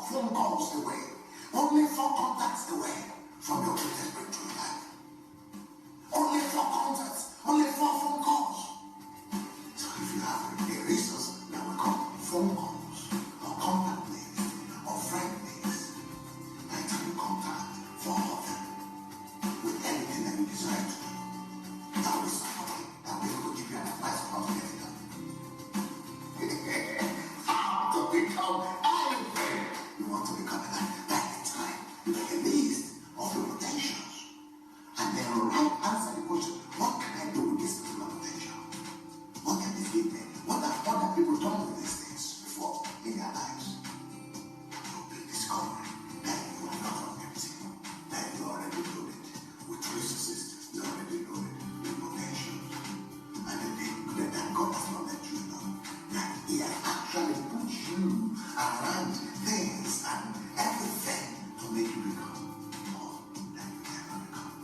phone calls away, only 4 contacts away from your greatest breakthrough in life. Only 4 contacts, only 4 phone calls. So if you have a resource that we call phone calls, or contact names, or friend names, I tell you contact 4 of them with anything that you desire to do. That will be somebody that will be able to give you an advice on how to get it done. How to become anything you want to become in life. That's the time. You make a list of your potentials. And then answer the question, what can I do with this particular potential? What can this give me? What have people done with these things before in their lives? You'll be discovering that you are not empty, that you are already loaded with resources, you are already loaded with potential. And then God has not let you know that He has actually put you around things and everything to make you become more than you ever become.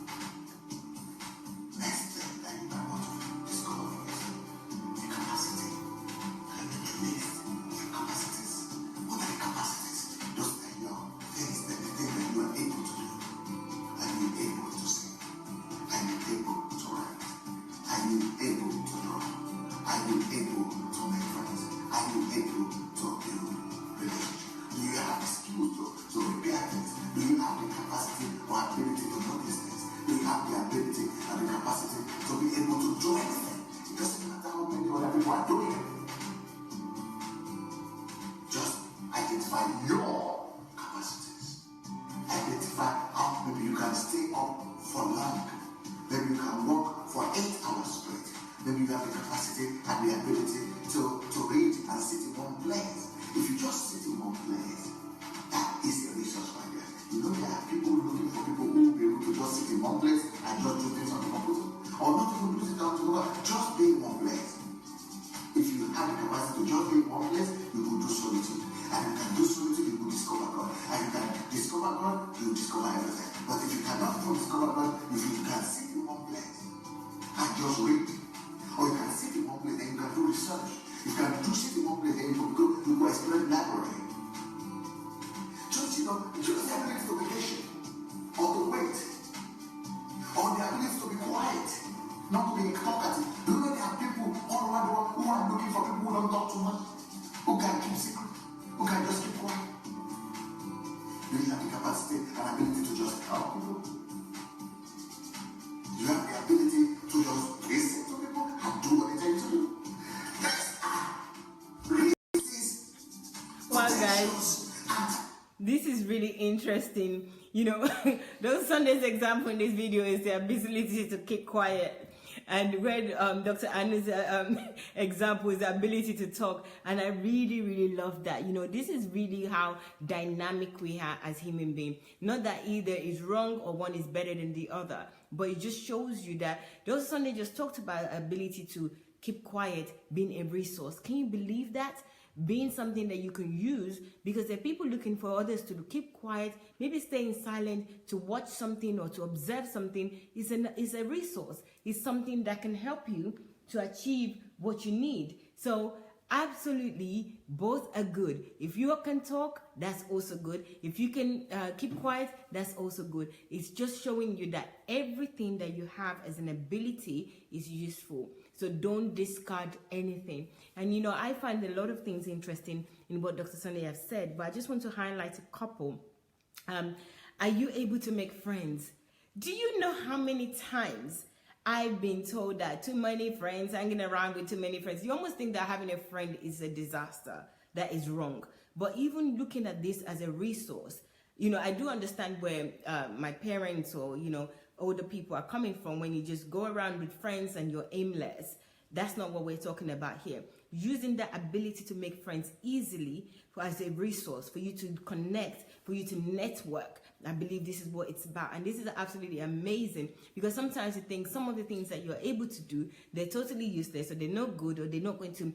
Next thing that you might want to discover for yourself, the capacity and the release your capacities. What are the capacities? Those are your things, the things that you are able to do. Are you able to sing? Are you able to write? Are you able to draw? Are you able to make friends? Are you able to build relationships? Do you have the skills to repair things? Do you have the capacity or ability to know these things? Do you have the ability and the capacity to be able to do anything? It doesn't matter how many other people are doing it. Just identify your capacities. Identify how maybe you can stay up for long. Maybe you can work for 8 hours straight. Maybe you have the capacity and the ability to read and sit in one place. If you just sit in one place, that is a resource right there. You know there are people looking for people who will be able to just sit in one place and just do things on the computer. Or not even do it down to the work, just be in one place. If you have the capacity to just be in one place, you will do solitude. And you can do solitude, you will discover God. And you can discover God, you will discover everything. But if you cannot discover God, if you can sit in one place and just read, or you can sit in one place and you can do research. You can sit in one place and you go explore the library. Just, the ability to be patient, or to wait, or the ability to be quiet, not to be talkative. Do you know there are people all around the world who are looking for people who don't talk too much, who can keep secret, who can just keep quiet? Do you have the capacity and ability to just help people? Do you have the ability to just listen to people and do what they tell you to do? Well, guys, this is really interesting. Those Sunday's example in this video is the ability to keep quiet. And when Dr. Anna's example is the ability to talk. And I really, really love that. This is really how dynamic we are as human beings. Not that either is wrong or one is better than the other. But it just shows you that Dr. Sunday just talked about ability to keep quiet being a resource. Can you believe that? Being something that you can use, because there are people looking for others to keep quiet, maybe staying silent, to watch something or to observe something is a resource. It's something that can help you to achieve what you need. So absolutely, both are good. If you can talk, that's also good. If you can keep quiet, that's also good. It's just showing you that everything that you have as an ability is useful. So don't discard anything. And I find a lot of things interesting in what Dr. Sunday has said, but I just want to highlight a couple. Are you able to make friends? Do you know how many times I've been told that too many friends, hanging around with too many friends? You almost think that having a friend is a disaster. That is wrong. But even looking at this as a resource, I do understand where my parents or, older people are coming from when you just go around with friends and you're aimless. That's not what we're talking about here. Using the ability to make friends easily as a resource for you to connect, for you to network. I believe this is what it's about. And this is absolutely amazing, because sometimes you think some of the things that you're able to do, they're totally useless, or they're not good, or they're not going to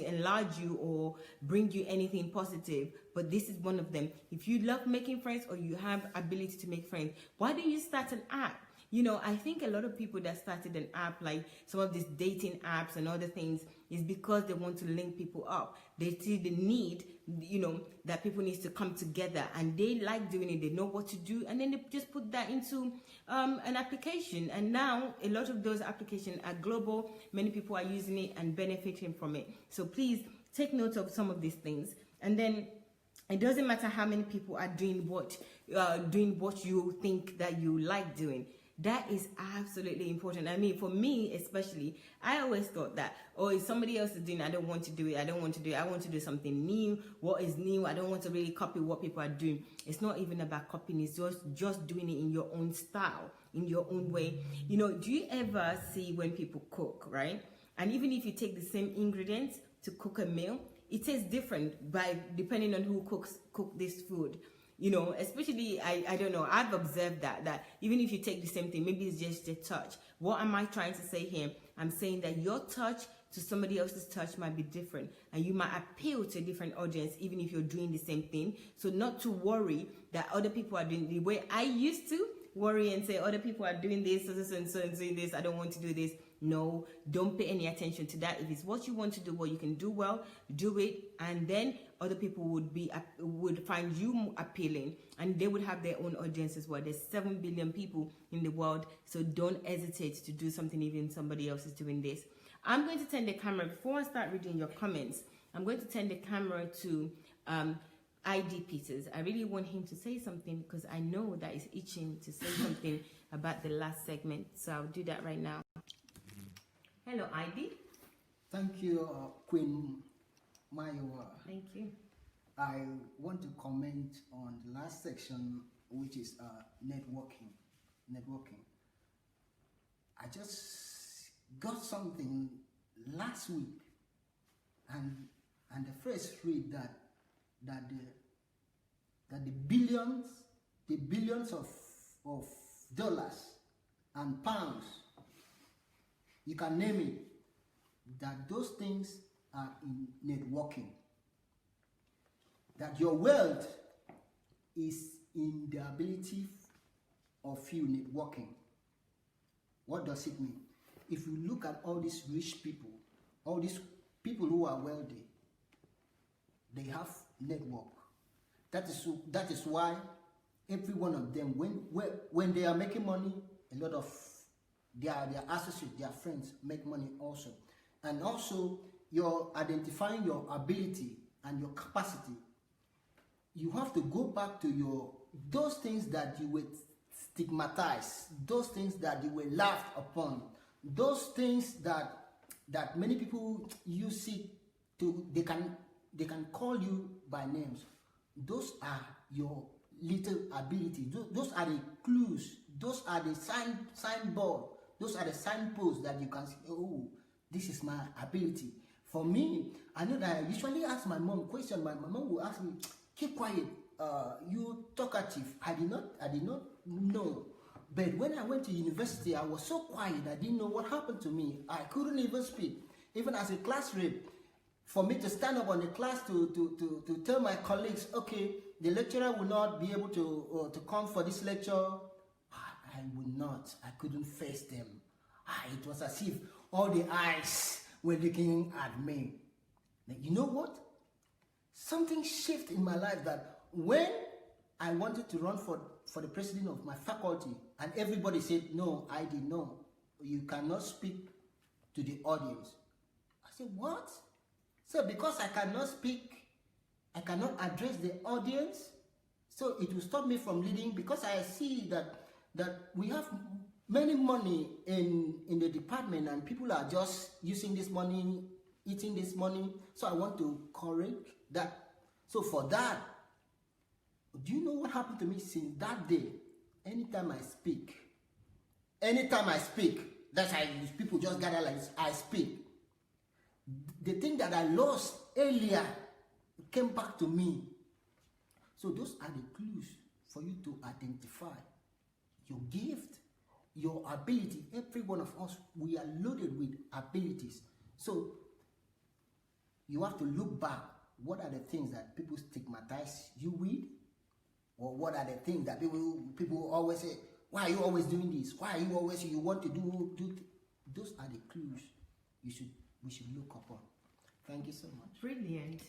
enlarge you or bring you anything positive. But this is one of them. If you love making friends, or you have ability to make friends, why don't you start an app? I think a lot of people that started an app, like some of these dating apps and other things, It's because they want to link people up. They see the need, that people need to come together, and they like doing it. They know what to do, and then they just put that into an application. And now a lot of those applications are global. Many people are using it and benefiting from it. So please take note of some of these things. And then it doesn't matter how many people are doing what you think that you like doing. That is absolutely important. I mean, for me especially, I always thought that, if somebody else is doing it, I don't want to do it. I want to do something new. What is new? I don't want to really copy what people are doing. It's not even about copying. It's just doing it in your own style, in your own way. Do you ever see when people cook, right? And even if you take the same ingredients to cook a meal, it tastes different depending on who cook this food. Especially, I don't know, I've observed that even if you take the same thing, maybe it's just a touch. What am I trying to say here? I'm saying that your touch to somebody else's touch might be different, and you might appeal to a different audience even if you're doing the same thing. So not to worry that other people are doing the way I used to worry and say other people are doing this, and doing this, I don't want to do this. No, don't pay any attention to that. If it's what you want to do, what you can do well, do it, and then other people would find you appealing, and they would have their own audience as well. There's 7 billion people in the world, so don't hesitate to do something even somebody else is doing this. I'm going to turn the camera, before I start reading your comments, I'm going to turn the camera to ID Peters. I really want him to say something because I know that he's itching to say something about the last segment, so I'll do that right now. Hello, ID. Thank you, Queen Mayowa. Thank you. I want to comment on the last section, which is networking. I just got something last week, and the first read that the billions of dollars and pounds, you can name it, that those things are in networking. That your wealth is in the ability of you networking. What does it mean? If you look at all these rich people, all these people who are wealthy, they have network. That is why every one of them, when they are making money, a lot of their associates, their friends make money also. And also, you're identifying your ability and your capacity. You have to go back to those things that you were stigmatized, those things that you were laughed upon, those things that many people use it to, they can call you by names. Those are your little ability. Those are the clues. Those are the signboard. Those are the signposts that you can see, oh, this is my ability. For me, I know that I usually ask my mom question. My mom will ask me, keep quiet, you talkative. I did not know. But when I went to university, I was so quiet. I didn't know what happened to me. I couldn't even speak. Even as a class rep, for me to stand up on the class to tell my colleagues, okay, the lecturer will not be able to come for this lecture, I would not. I couldn't face them. It was as if all the eyes were looking at me. Now, you know what? Something shifted in my life, that when I wanted to run for the president of my faculty, and everybody said, no, I did not. You cannot speak to the audience. I said, what? So because I cannot speak, I cannot address the audience, so it will stop me from leading, because I see that we have many money in the department, and people are just using this money, eating this money. So I want to correct that. So for that, do you know what happened to me since that day? Anytime I speak, that's how people just gather like this, I speak. The thing that I lost earlier came back to me. So those are the clues for you to identify your gift, your ability. Every one of us, we are loaded with abilities. So you have to look back. What are the things that people stigmatize you with? Or what are the things that people always say, why are you always doing this? Why are you always, you want to do those are the clues you should we should look upon. Thank you so much. Brilliant.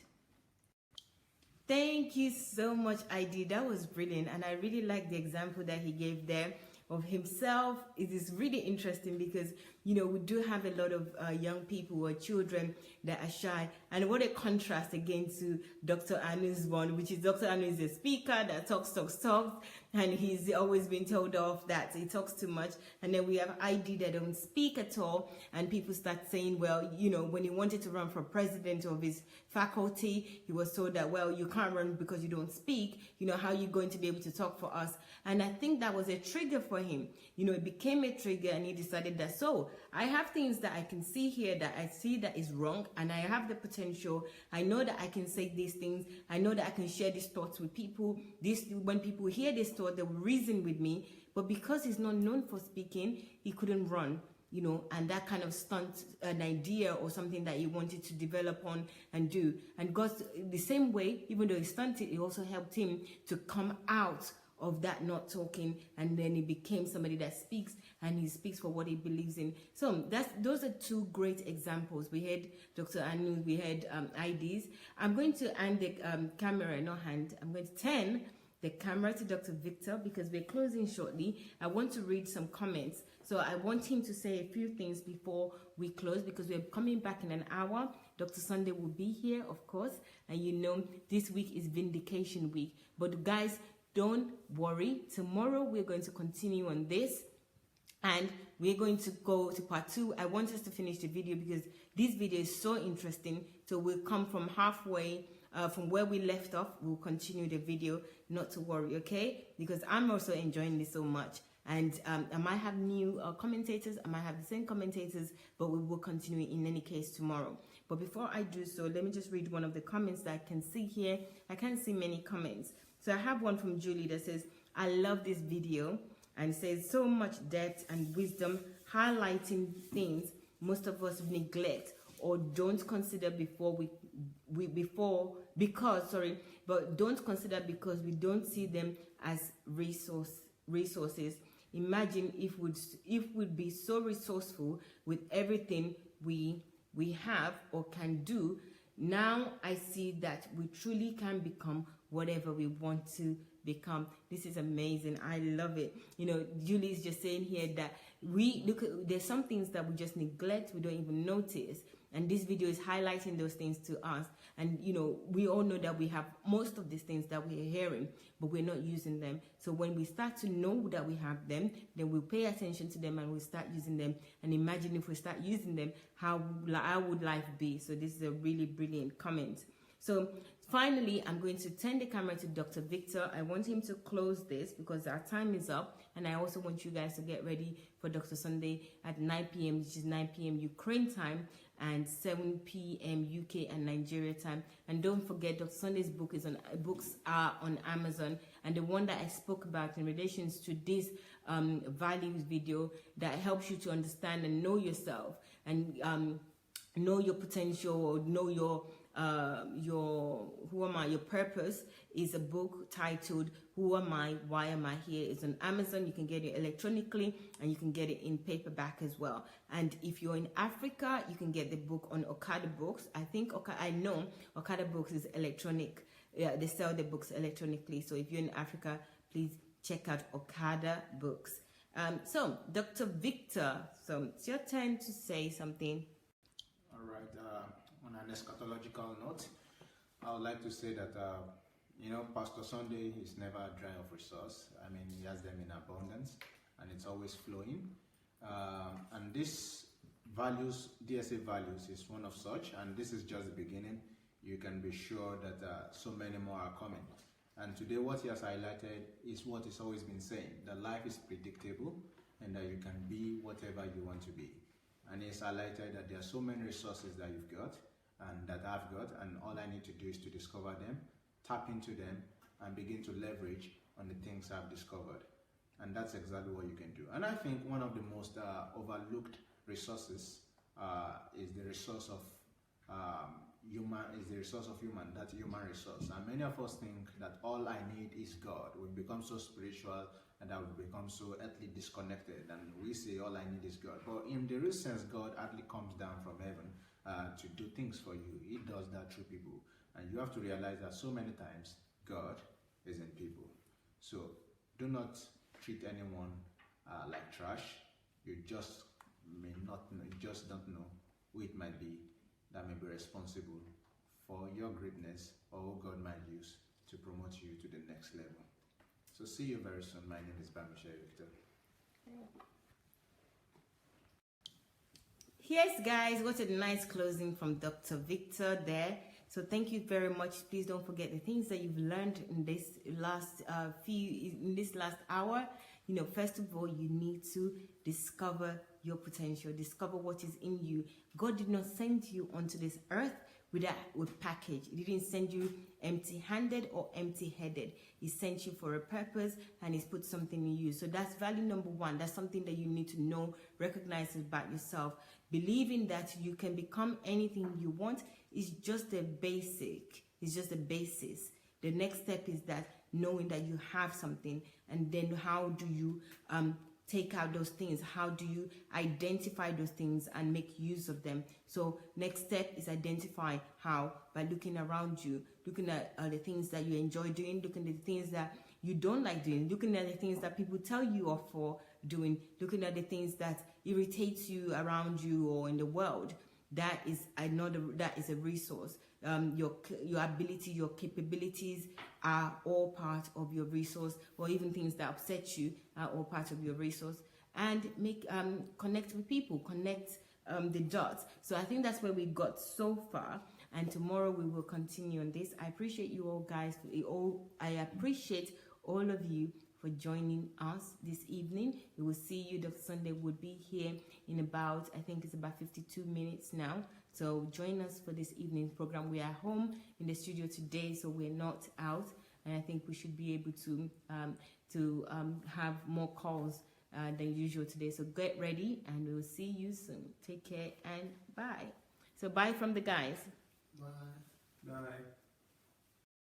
Thank you so much, ID. That was brilliant. And I really like the example that he gave there of himself. It is really interesting because, you know, we do have a lot of young people or children that are shy. And what a contrast again to Dr. Anu's one, which is Dr. Anu is a speaker that talks. And he's always been told off that he talks too much. And then we have ID that don't speak at all. And people start saying, well, you know, when he wanted to run for president of his faculty, he was told that, well, you can't run because you don't speak. You know, how are you going to be able to talk for us? And I think that was a trigger for him. You know, it became a trigger, and he decided that, so I have things that I can see here that I see that is wrong, and I have the potential. I know that I can say these things. I know that I can share these thoughts with people. When people hear this thought, they will reason with me. But because he's not known for speaking, he couldn't run. You know, and that kind of stunt an idea or something that he wanted to develop on and do. And God, the same way, even though he stunted, it also helped him to come out of that not talking, and then he became somebody that speaks, and he speaks for what he believes in. So those are two great examples. We had Dr. Anu, we had IDs. I'm going to hand the camera, no hand, I'm going to turn the camera to Dr. Victor because we're closing shortly. I want to read some comments. So I want him to say a few things before we close because we're coming back in an hour. Dr. Sunday will be here, of course. And you know, this week is Vindication Week. But guys, don't worry. Tomorrow we're going to continue on this. And we're going to go to part 2. I want us to finish the video because this video is so interesting. So we'll come from halfway, from where we left off. We'll continue the video. Not to worry, okay? Because I'm also enjoying this so much. And I might have new commentators, I might have the same commentators, but we will continue in any case tomorrow. But before I do so, let me just read one of the comments that I can see here. I can't see many comments. So I have one from Julie that says, I love this video, and it says so much depth and wisdom, highlighting things most of us neglect or don't consider but don't consider because we don't see them as resources. Imagine if we'd be so resourceful with everything we have or can do. Now I see that we truly can become whatever we want to become. This is amazing. I love it. You know, Julie is just saying here that there's some things that we just neglect, we don't even notice. And this video is highlighting those things to us. And, you know, we all know that we have most of these things that we're hearing, but we're not using them. So when we start to know that we have them, then we'll pay attention to them and we'll start using them. And imagine if we start using them, how would life be? So this is a really brilliant comment. So finally, I'm going to turn the camera to Dr. Victor. I want him to close this because our time is up. And I also want you guys to get ready for Dr. Sunday at 9 p.m., which is 9 p.m. Ukraine time and 7 p.m. UK and Nigeria time. And don't forget, Dr. Sunday's books are on Amazon. And the one that I spoke about in relations to this values video that helps you to understand and know yourself and know your potential or know your purpose is a book titled Who Am I? Why Am I Here? It's on Amazon. You can get it electronically and you can get it in paperback as well. And if you're in Africa, you can get the book on Okada Books. I know Okada Books is electronic. Yeah, they sell the books electronically. So if you're in Africa, please check out Okada Books. So Dr. Victor, so it's your turn to say something. All right. On an eschatological note, I would like to say that, you know, Pastor Sunday is never dry of resource. I mean, he has them in abundance and it's always flowing. And this values, DSA values, is one of such. And this is just the beginning. You can be sure that so many more are coming. And today what he has highlighted is what he's always been saying, that life is predictable and that you can be whatever you want to be. And he's highlighted that there are so many resources that you've got and that I've got, and all I need to do is to discover them, tap into them, and begin to leverage on the things I've discovered. And that's exactly what you can do. And I think one of the most overlooked resources is the resource of human, that human resource. And many of us think that all I need is God. We become so spiritual and that we become so earthly disconnected, and we say all I need is God. But in the real sense, God actually comes down from heaven to do things for you. He does that through people. And you have to realize that so many times God is in people. So do not treat anyone like trash. You just may not know, you just don't know who it might be that may be responsible for your greatness, or who God might use to promote you to the next level. So see you very soon. My name is Bamisha Victor. Yes, guys, what a nice closing from Dr. Victor there. So thank you very much. Please don't forget the things that you've learned in this last hour. You know, first of all, you need to discover your potential, discover what is in you. God did not send you onto this earth with package. He didn't send you empty-handed or empty-headed. He sent you for a purpose, and He's put something in you. So that's value number one. That's something that you need to know, recognize about yourself. Believing that you can become anything you want is just a basic. It's just a basis. The next step is that knowing that you have something, and then how do you take out those things? How do you identify those things and make use of them? So next step is identify how, by looking around you, looking at the things that you enjoy doing, looking at the things that you don't like doing, looking at the things that people tell you off for doing, looking at the things that irritates you around you or in the world. That is a resource. Your ability, your capabilities are all part of your resource, or even things that upset you are all part of your resource. And connect with people, connect the dots. So I think that's where we got so far, and tomorrow we will continue on this. I appreciate you all, guys. I appreciate all of you for joining us this evening. We will see you. Dr. Sunday would be here in about, I think it's about 52 minutes now. So join us for this evening program. We are home in the studio today, so we're not out. And I think we should be able to have more calls than usual today. So get ready, and we'll see you soon. Take care and bye. So bye from the guys. Bye. Bye.